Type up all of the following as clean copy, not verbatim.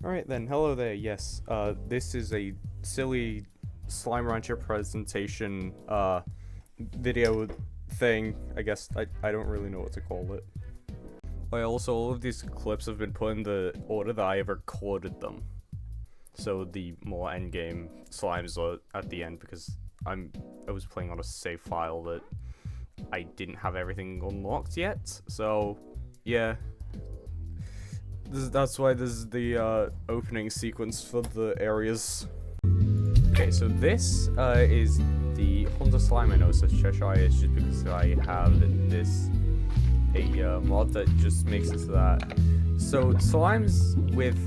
Alright then, hello there, yes. This is a silly Slime Rancher presentation, video thing, I guess. I don't really know what to call it. Also, all of these clips have been put in the order that I have recorded them. So the more endgame slimes are at the end because I was playing on a save file that I didn't have everything unlocked yet, so yeah. That's why this is the opening sequence for the areas. Okay, so this is the Hunter Slime. I know it says Cheshire, it's just because I have a mod that just makes it so that. So slimes with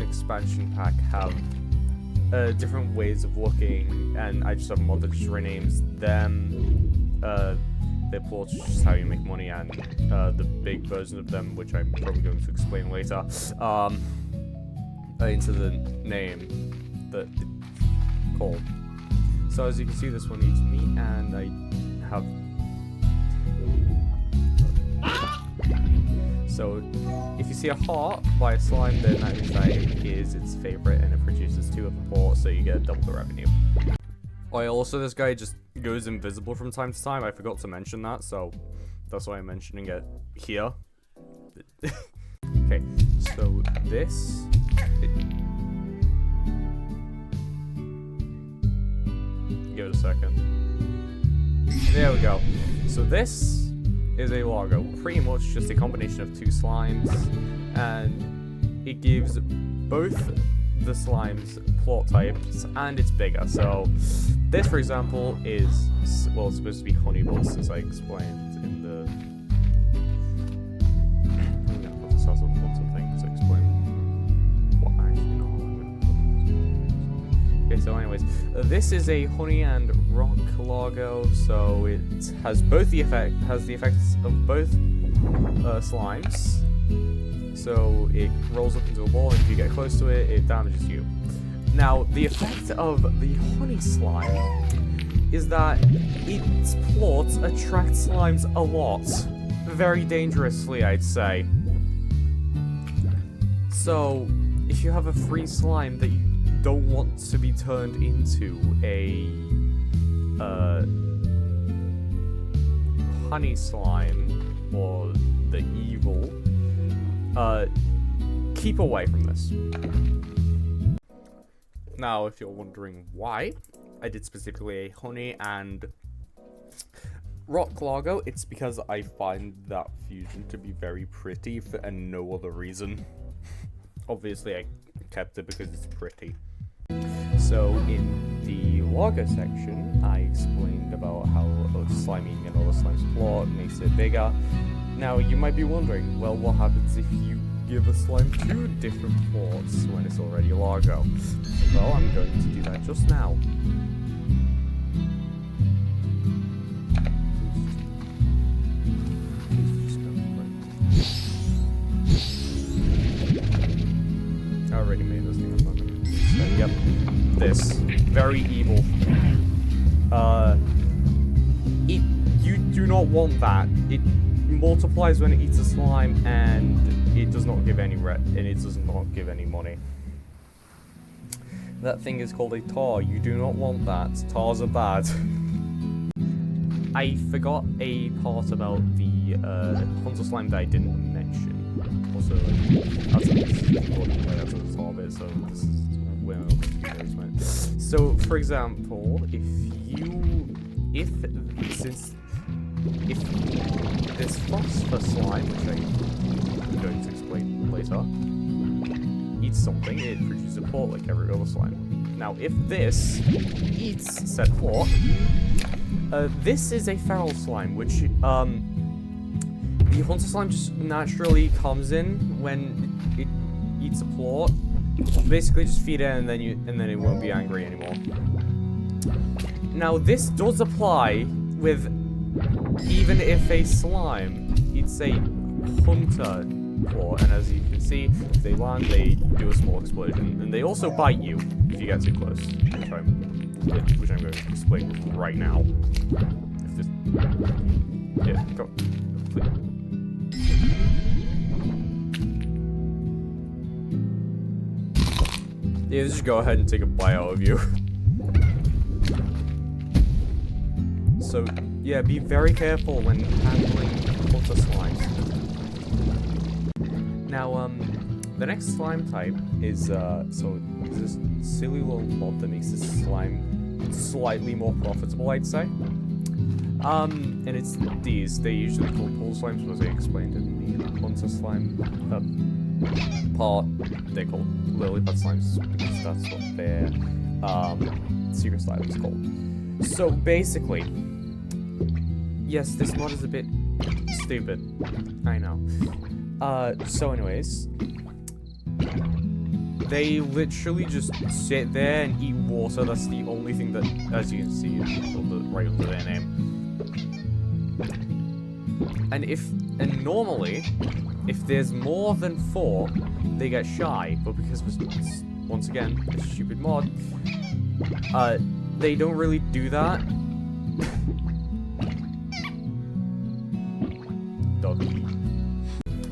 expansion pack have different ways of looking, and I just have a mod that just renames them. Their ports, just how you make money, and the big version of them, which I'm probably going to explain later, into the name that it's called. So as you can see, this one needs meat, and I have. So if you see a heart by a slime, then that means that it is its favorite, and it produces 2 of the ports, so you get double the revenue. Also, this guy just goes invisible from time to time. I forgot to mention that, so that's why I'm mentioning it here. Okay, so this... Give it a second. There we go. So this is a logo. Pretty much just a combination of 2 slimes, and it gives both the slimes plot types, and it's bigger. So this, for example, is, well, it's supposed to be honey buds, as I explained in the... I'm gonna put this as a thing to explain what actually not I'm gonna put this. Okay, so anyways, this is a honey and rock logo, so it has both the effects of both slimes. So it rolls up into a ball, and if you get close to it, it damages you. Now, the effect of the honey slime is that its plorts attract slimes a lot. Very dangerously, I'd say. So, if you have a free slime that you don't want to be turned into a honey slime, or the evil, keep away from this. Now, if you're wondering why I did specifically a honey and rock logo, it's because I find that fusion to be very pretty and no other reason. Obviously, I kept it because it's pretty. So, in the logo section, I explained about how sliming and all the slime's plot makes it bigger. Now, you might be wondering, well, what happens if you give a slime 2 different ports when it's already a logo? Well, I'm going to do that just now. I already made this thing. I'm not going to... Yep. This. Very evil. You do not want that. It multiplies when it eats a slime, and it does not give any money. That thing is called a tar. You do not want that. Tars are bad. I forgot a part about the Hunter slime that I didn't mention. Also, that's a tar bit, so this is where I'm going to. So, for example, if this phosphor slime, which I'm going to explain later, eats something, it produces a port like every other slime. Now, if this eats said port, this is a feral slime, which the Hunter slime just naturally comes in when it eats a plort. Basically, just feed it, and then it won't be angry anymore. Now, this does apply with even if a slime eats a hunter plort, and as you can see, if they land, they do a small explosion, and they also bite you if you get too close, which I'm going to explain right now. If this, yeah, go, please. Yeah, just go ahead and take a bite out of you. So, yeah, be very careful when handling water slimes. Now, the next slime type is, so, there's this silly little mod that makes this slime slightly more profitable, I'd say. And it's these. They usually call pool slimes, as I explained in the monster slime part. They're called lily pad slimes because that's what their secret style is called. So basically, yes, this mod is a bit stupid. I know. So anyways, they literally just sit there and eat water. That's the only thing that, as you can see, right under their name. And normally, if there's more than 4, they get shy. But because, once again, this stupid mod, they don't really do that. Doggy.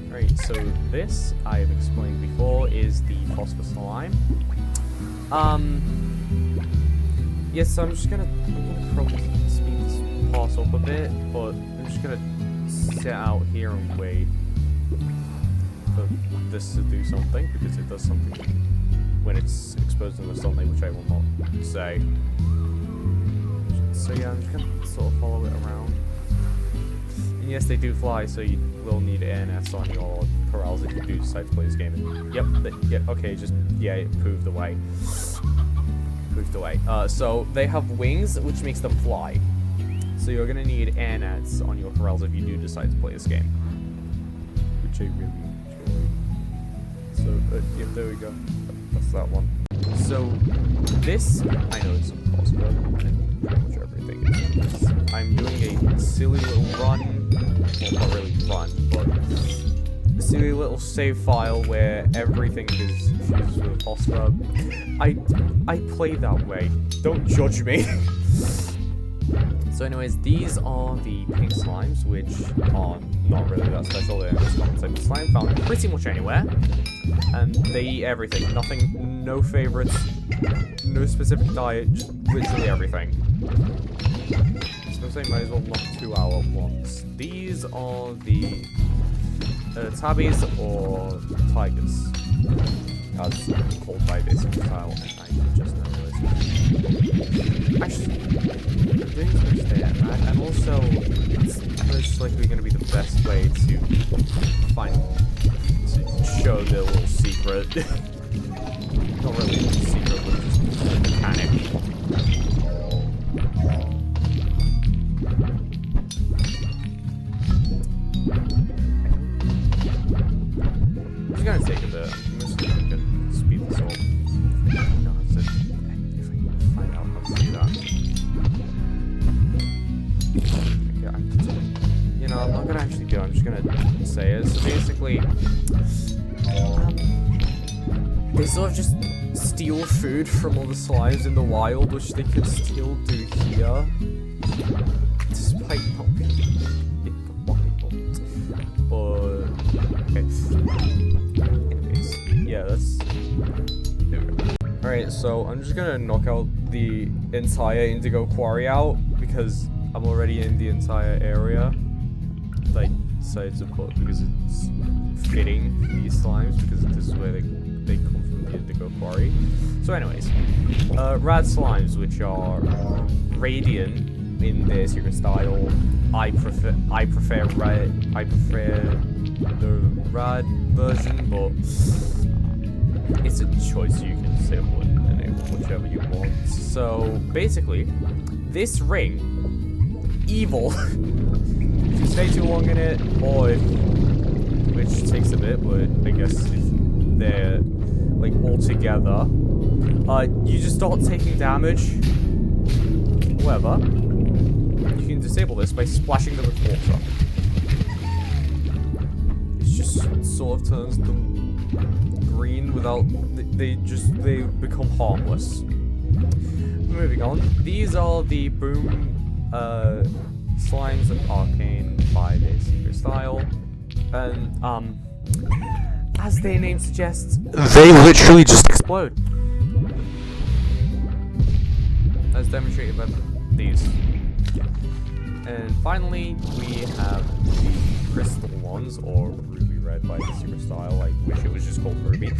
Alright, so this, I have explained before, is the phosphor slime. Yes, so I'm gonna probably speed this part up a bit, but I'm just gonna sit out here and wait for this to do something, because it does something when it's exposed in the sunlight, which I will not say. So yeah, I'm just gonna sort of follow it around. And yes, they do fly, so you will need air nets on your corrals if you do decide to play this game. And yep, okay, just, yeah, it proved away. Proved away. So they have wings, which makes them fly. So you're gonna need air nets on your corrals if you do decide to play this game. Which I really enjoy. So, yeah, there we go. That's that one. So, this, I know it's impossible, and pretty much everything is. I'm doing a silly little run, well, not really run, but a silly little save file where everything is fused with phosphor. I play that way. Don't judge me. So anyways, these are the pink slimes, which are not really that special. They're just common type of slime found pretty much anywhere. And they eat everything. Nothing, no favorites, no specific diet, just literally everything. So I might as well knock 2 out at once. These are the tabbies or tigers, as called by this style. I just know this. Actually, and also, it's most likely going to be the best way to show their little secret. Not really a secret, but just a mechanic. I'm just gonna take a bit. I'm just gonna speed this up. No, if I can find out how to do that. You know, I'm not gonna actually do it, I'm just gonna say it. So basically, they sort of just steal food from all the slimes in the wild, which they could still do here, despite not being wild. But, okay. Anyways, yeah, that's... Alright, so I'm just gonna knock out the entire indigo quarry out, because I'm already in the entire area. I decided to put because it's fitting these slimes, because this is where they come from, the indigo quarry. So anyways, rad slimes, which are radiant in their secret style. I prefer the rad version, but it's a choice. You can disable it and enable whichever you want. So basically, this ring, evil. If you stay too long in it, or if, which takes a bit, but I guess if they're like all together, you just start taking damage. However, you can disable this by splashing them with water. It just sort of turns them green without, they become harmless. Moving on, these are the boom slimes of Arcane by their secret style, and as their name suggests, they literally just explode. as demonstrated by these. And finally, we have the crystal ones, or ruby red by Super Style. I wish it was just called ruby.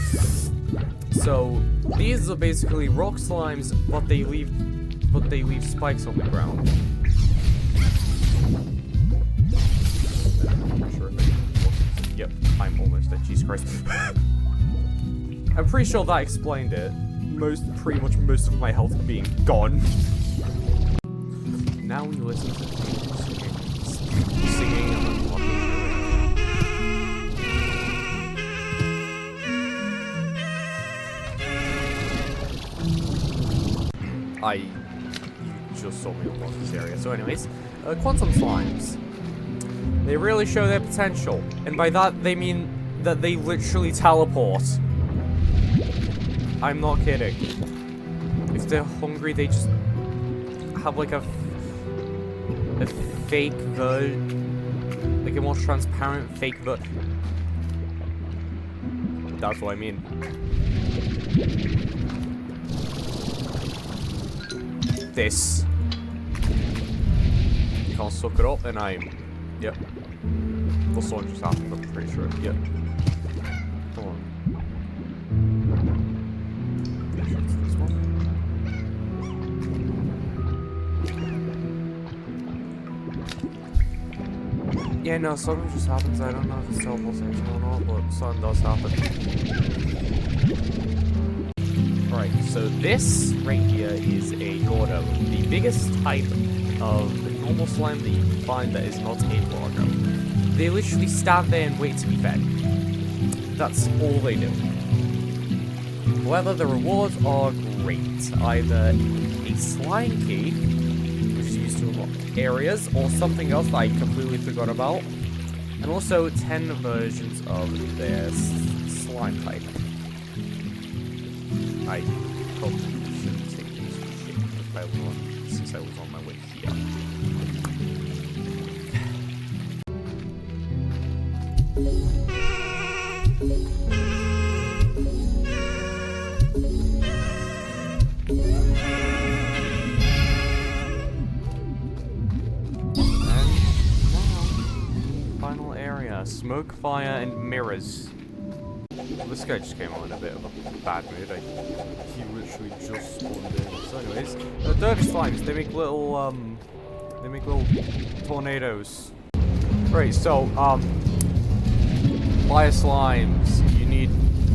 So these are basically rock slimes, but they leave spikes on the ground. I'm not sure if I can look. Yep, I'm almost at Jesus Christ. I'm pretty sure that explained it. Pretty much most of my health being gone. Now we listen to singing and unlocking. You just saw me unlock this area. So anyways, quantum slimes. They really show their potential. And by that, they mean that they literally teleport. I'm not kidding. If they're hungry, they just have like a fake version, like a more transparent fake version. That's what I mean. This. You can't suck it up, and yep. The sun just happened, I'm pretty sure. Yep. Come on. This one. Yeah, no, something just happens. I don't know if it's teleportation or not, but something does happen. Right, so this right here is a Gordo, the biggest type of the normal slime that you can find that is not a Gordo. They literally stand there and wait to be fed. That's all they do. However, the rewards are great. Either a slime key, which is used to unlock areas, or something else that I completely forgot about. And also 10 versions of their slime type. I hope I shouldn't take this shit if I won, since I was on my way here. Final area, smoke, fire, and mirrors. Well, this guy just came on in a bit of a bad mood. He literally just spawned in. So anyways, dirty slimes, they make little tornadoes. Right, so, fire slimes, you need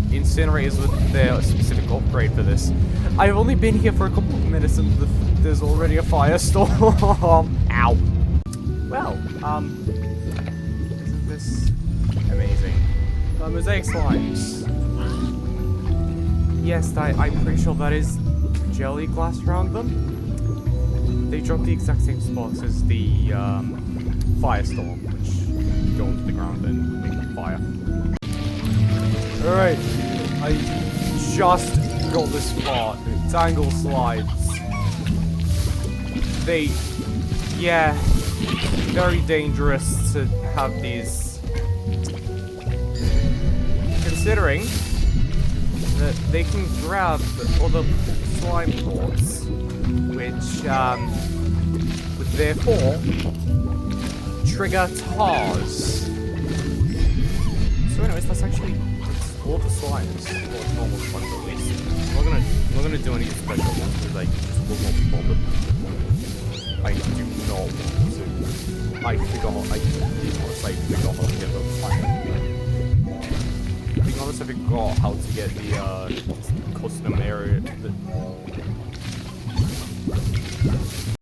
incinerators with their specific upgrade for this. I've only been here for a couple of minutes and there's already a firestorm. Ow. Well, isn't this amazing? Mosaic slimes. Yes, I'm pretty sure that is jelly glass around them. They drop the exact same spots as the firestorm, which go into the ground and make fire. Alright, I just got this part. Tangle slides. Yeah, very dangerous to have these. Considering that they can grab other slime thoughts, which would therefore trigger tars. So anyways, that's actually all the slimes, or normal slimes at least. We're gonna do any special ones because I just will not be bothered. I do not want to. I forgot how to get the fire. Being honest, I forgot how to get the custom area.